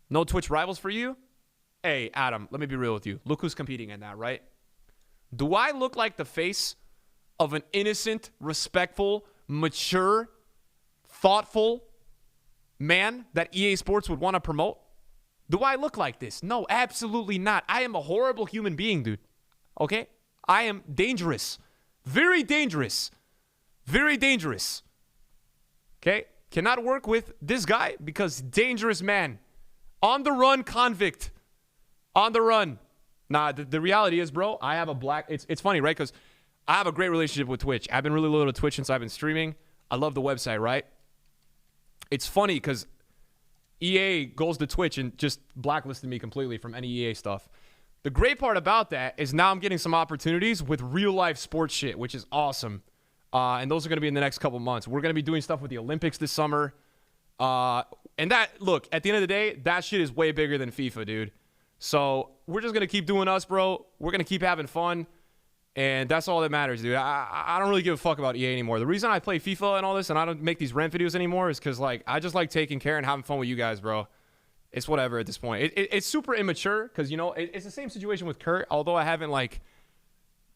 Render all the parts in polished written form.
No Twitch rivals for you? Hey, Adam, let me be real with you. Look who's competing in that, right? Do I look like the face of an innocent, respectful, mature, thoughtful man that EA Sports would want to promote? Do I look like this? No, absolutely not. I am a horrible human being, dude. Okay? I am dangerous. Very dangerous. Very dangerous. Okay? Cannot work with this guy because dangerous man. On the run convict. On the run. Nah, the reality is, bro, I have a black... It's funny, right? Because I have a great relationship with Twitch. I've been really loyal to Twitch since I've been streaming. I love the website, right? It's funny because EA goes to Twitch and just blacklisted me completely from any EA stuff. The great part about that is now I'm getting some opportunities with real-life sports shit, which is awesome. And those are going to be in the next couple months. We're going to be doing stuff with the Olympics this summer. And that, look, at the end of the day, that shit is way bigger than FIFA, dude. So we're just going to keep doing us, bro. We're going to keep having fun. And that's all that matters, dude. I don't really give a fuck about EA anymore. The reason I play FIFA and all this and I don't make these rant videos anymore is because, like, I just like taking care and having fun with you guys, bro. It's whatever at this point. It's super immature because, you know, it's the same situation with Kurt, although I haven't, like,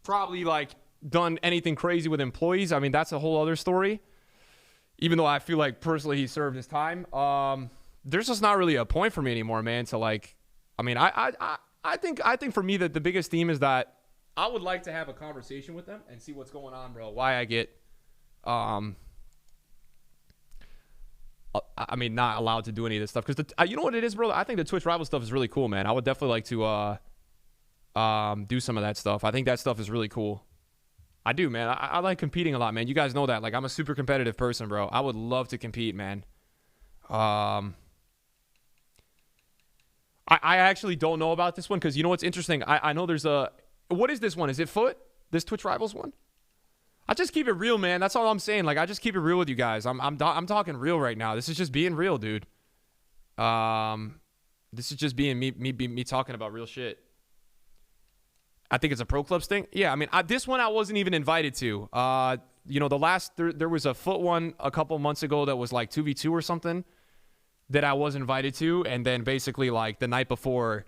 probably, like, done anything crazy with employees. I mean, that's a whole other story. Even though I feel like, personally, he served his time. There's just not really a point for me anymore, man, to, like... I mean, I think for me that the biggest theme is that I would like to have a conversation with them and see what's going on, bro. Why I get, I mean, not allowed to do any of this stuff. Because you know what it is, bro? I think the Twitch rival stuff is really cool, man. I would definitely like to do some of that stuff. I think that stuff is really cool. I do, man. I like competing a lot, man. You guys know that. Like, I'm a super competitive person, bro. I would love to compete, man. I actually don't know about this one because you know what's interesting? I know there's a... What is this one? Is it Foot? This Twitch Rivals one? I just keep it real, man. That's all I'm saying. Like, I just keep it real with you guys. I'm talking real right now. This is just being real, dude. This is just being me talking about real shit. I think it's a Pro Clubs thing. Yeah, I mean, this one I wasn't even invited to. You know, there was a Foot one a couple months ago that was like 2v2 or something that I was invited to, and then basically like the night before,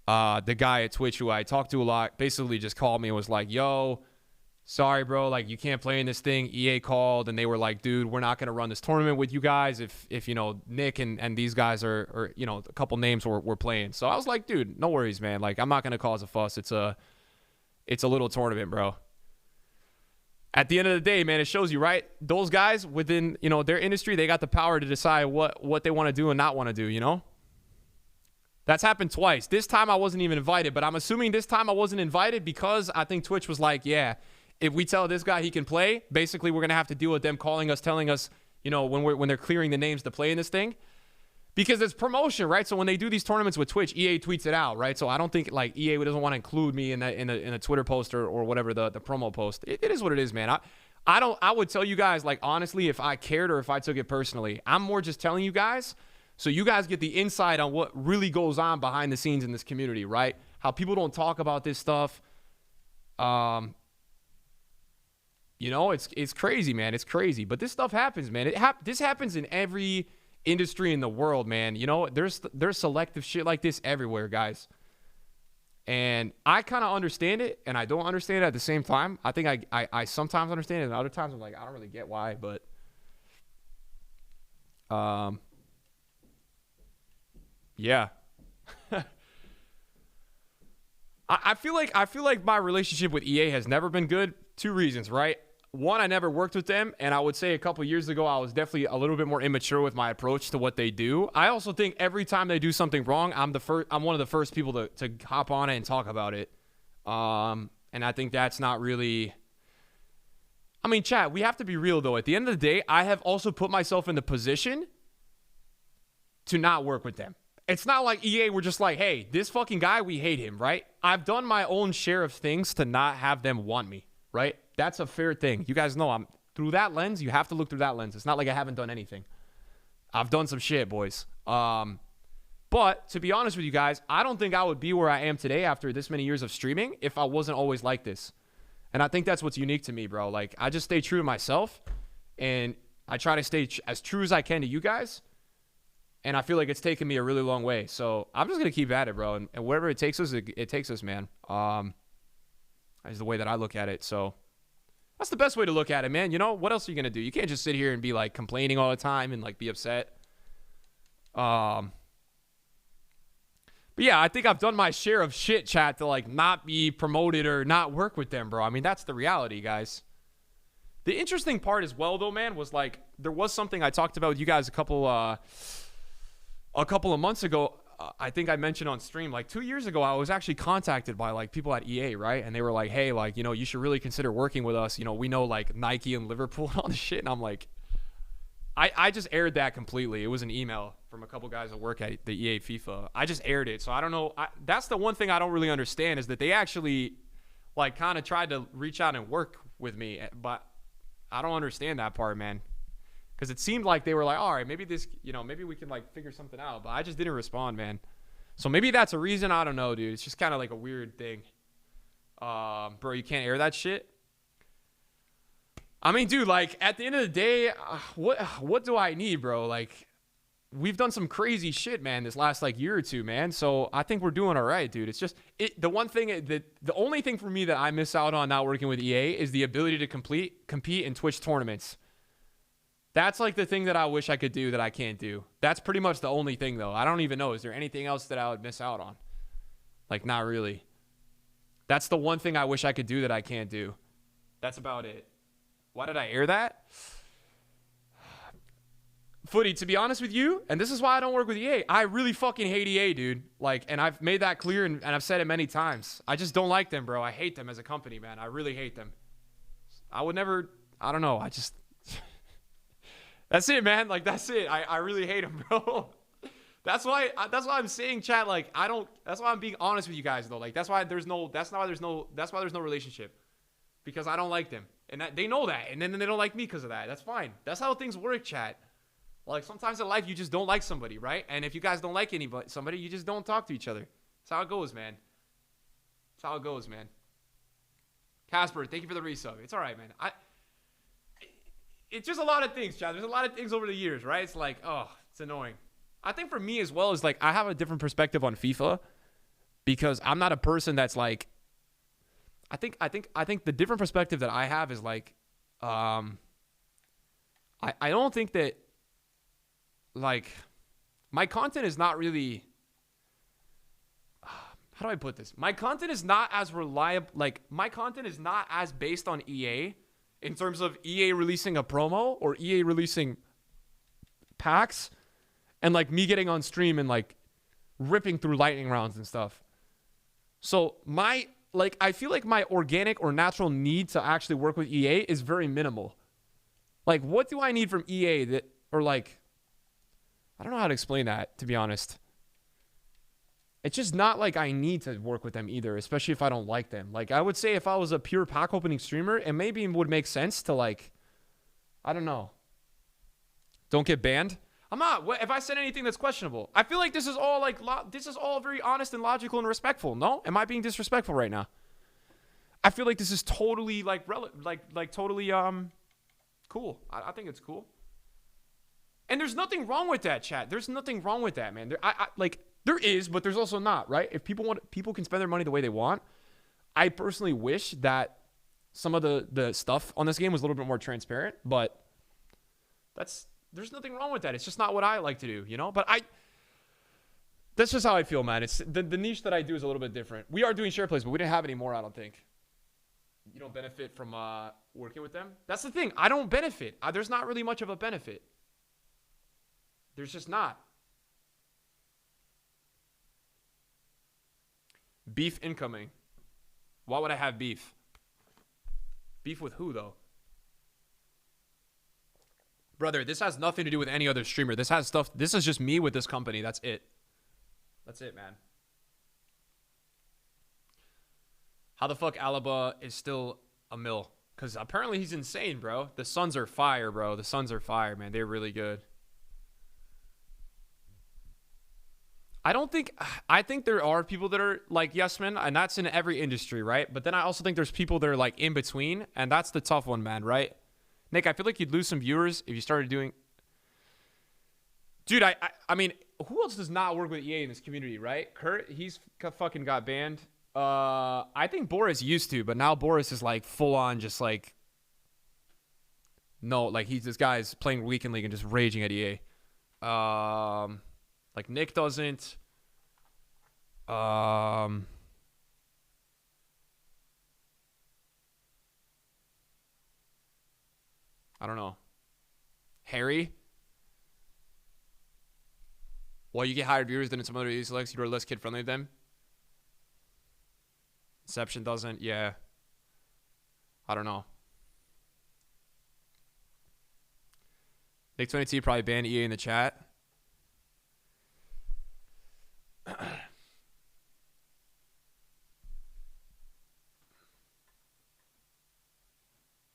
the guy at Twitch who I talked to a lot basically just called me and was like, yo, sorry, bro, like you can't play in this thing. EA called and they were like, dude, we're not going to run this tournament with you guys if you know, Nick and these guys are, you know, a couple names were playing. So I was like, dude, no worries, man. Like, I'm not going to cause a fuss. It's a little tournament, bro. At the end of the day, man, it shows you, right? Those guys within, you know, their industry, they got the power to decide what they want to do and not want to do, you know? That's happened twice. This time I wasn't even invited, but I'm assuming this time I wasn't invited because I think Twitch was like, yeah, if we tell this guy he can play, basically we're going to have to deal with them calling us, telling us, you know, when they're clearing the names to play in this thing. Because it's promotion, right? So when they do these tournaments with Twitch, EA tweets it out, right? So I don't think like EA doesn't want to include me in a Twitter post or whatever the promo post. It is what it is, man. I would tell you guys, like, honestly, if I cared or if I took it personally. I'm more just telling you guys so you guys get the insight on what really goes on behind the scenes in this community, right? How people don't talk about this stuff. You know, it's crazy, man. It's crazy. But this stuff happens, man. This happens in every industry in the world, man. You know, there's selective shit like this everywhere, guys. And I kind of understand it, and I don't understand it at the same time. I think I sometimes understand it, and other times I'm like, I don't really get why, but yeah. I feel like my relationship with EA has never been good. Two reasons, right? One, I never worked with them, and I would say a couple years ago, I was definitely a little bit more immature with my approach to what they do. I also think every time they do something wrong, I'm one of the first people to hop on it and talk about it. And I think that's not really... I mean, chat, we have to be real, though. At the end of the day, I have also put myself in the position to not work with them. It's not like EA were just like, hey, this fucking guy, we hate him, right? I've done my own share of things to not have them want me, right? That's a fair thing. You guys know I'm through that lens. You have to look through that lens. It's not like I haven't done anything. I've done some shit, boys. But to be honest with you guys, I don't think I would be where I am today after this many years of streaming if I wasn't always like this. And I think that's what's unique to me, bro. Like, I just stay true to myself, and I try to stay as true as I can to you guys. And I feel like it's taken me a really long way. So I'm just going to keep at it, bro. And wherever it takes us, it takes us, man. That's the way that I look at it. So that's the best way to look at it, man. You know, what else are you going to do? You can't just sit here and be like complaining all the time and like be upset. But yeah, I think I've done my share of shit, chat, to like not be promoted or not work with them, bro. I mean, that's the reality, guys. The interesting part as well, though, man, was like there was something I talked about with you guys a couple of months ago. I think I mentioned on stream, like 2 years ago, I was actually contacted by like people at EA, right? And they were like, hey, like, you know, you should really consider working with us. You know, we know like Nike and Liverpool and all this shit. And I'm like, I just aired that completely. It was an email from a couple guys that work at the EA FIFA. I just aired it. So I don't know. That's the one thing I don't really understand is that they actually like kind of tried to reach out and work with me. But I don't understand that part, man. Because it seemed like they were like, all right, maybe this, you know, maybe we can like figure something out. But I just didn't respond, man. So maybe that's a reason. I don't know, dude. It's just kind of like a weird thing. Bro, you can't air that shit. I mean, dude, like at the end of the day, what do I need, bro? Like we've done some crazy shit, man, this last like year or two, man. So I think we're doing all right, dude. It's just the one thing that the only thing for me that I miss out on not working with EA is the ability to compete in Twitch tournaments. That's like the thing that I wish I could do that I can't do. That's pretty much the only thing, though. I don't even know. Is there anything else that I would miss out on? Like, not really. That's the one thing I wish I could do that I can't do. That's about it. Why did I air that? Footy, to be honest with you, and this is why I don't work with EA, I really fucking hate EA, dude. Like, and I've made that clear, and I've said it many times. I just don't like them, bro. I hate them as a company, man. I really hate them. I would never, I don't know. I just... That's it, man. Like, that's it. I really hate him, bro. That's why I'm saying, chat, like, I don't, that's why I'm being honest with you guys, though. Like, that's why there's no relationship. Because I don't like them. And they know that. And then they don't like me because of that. That's fine. That's how things work, chat. Like, sometimes in life, you just don't like somebody, right? And if you guys don't like somebody, you just don't talk to each other. That's how it goes, man. That's how it goes, man. Casper, thank you for the resub. It's all right, man. It's just a lot of things, chat. There's a lot of things over the years, right? It's like, oh, it's annoying. I think for me as well is like I have a different perspective on FIFA because I'm not a person that's like. I think the different perspective that I have is like, I don't think that like my content is not really. How do I put this? My content is not as reliable. Like my content is not as based on EA. In terms of EA releasing a promo or EA releasing packs and like me getting on stream and like ripping through lightning rounds and stuff. So I feel like my organic or natural need to actually work with EA is very minimal. Like what do I need from EA that, or like, I don't know how to explain that, to be honest. It's just not like I need to work with them either, especially if I don't like them. Like, I would say if I was a pure pack opening streamer, it maybe would make sense to, like, I don't know. Don't get banned. I'm not. If I said anything that's questionable, I feel like this is all, like, this is all very honest and logical and respectful. No? Am I being disrespectful right now? I feel like this is totally, like, totally, cool. I think it's cool. And there's nothing wrong with that, chat. There's nothing wrong with that, man. There is, but there's also not, right? If people can spend their money the way they want. I personally wish that some of the stuff on this game was a little bit more transparent, but there's nothing wrong with that. It's just not what I like to do, you know? But that's just how I feel, man. It's the niche that I do is a little bit different. We are doing share plays, but we didn't have any more, I don't think. You don't benefit from working with them? That's the thing. I don't benefit. There's not really much of a benefit. There's just not. Beef incoming. Why would I have beef? Beef with who, though? Brother, this has nothing to do with any other streamer. This is just me with this company. That's it. That's it, man. How the fuck Alaba is still a mill? Because apparently he's insane, bro. The Suns are fire, bro. The Suns are fire, man. They're really good. I think there are people that are like yes men, and that's in every industry, right? But then I also think there's people that are like in between, and that's the tough one, man, right? Nick, I feel like you'd lose some viewers if you started doing... Dude, I mean, who else does not work with EA in this community, right? Kurt, he's fucking got banned. I think Boris used to, but now Boris is like full on just like, no, like this guy's playing Weekend League and just raging at EA. Like Nick doesn't. I don't know. Harry? Well, you get higher viewers than in some other selects. You're less kid-friendly than them. Inception doesn't. Yeah. I don't know. Nick22 probably banned EA in the chat.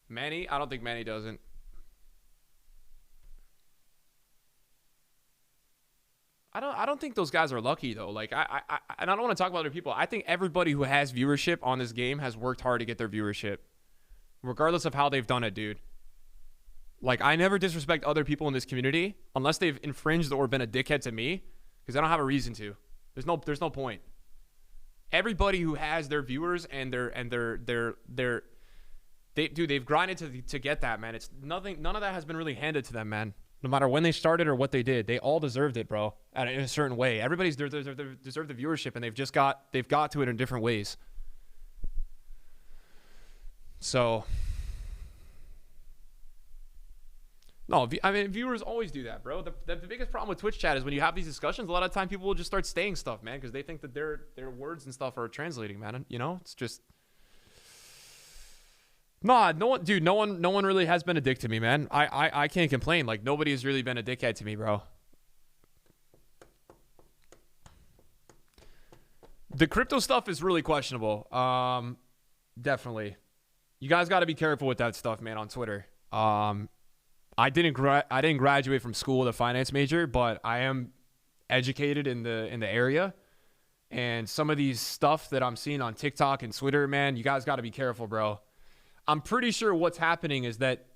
Manny? I don't think Manny doesn't. I don't think those guys are lucky though. Like and I don't want to talk about other people. I think everybody who has viewership on this game has worked hard to get their viewership, regardless of how they've done it, dude. Like I never disrespect other people in this community unless they've infringed or been a dickhead to me, because I don't have a reason to. There's no point. Everybody who has their viewers and they've grinded to get that, man. It's nothing. None of that has been really handed to them, man. No matter when they started or what they did, they all deserved it, bro. In a certain way, everybody's deserved the viewership, and they've got to it in different ways. So, no, I mean viewers always do that, bro. The biggest problem with Twitch chat is when you have these discussions, a lot of time people will just start saying stuff, man, because they think that their words and stuff are translating, man. You know, it's just. Nah, no one really has been a dick to me, man. I can't complain. Like, nobody has really been a dickhead to me, bro. The crypto stuff is really questionable. Definitely. You guys got to be careful with that stuff, man, on Twitter. I didn't graduate from school with a finance major, but I am educated in the area. And some of these stuff that I'm seeing on TikTok and Twitter, man, you guys got to be careful, bro. I'm pretty sure what's happening is that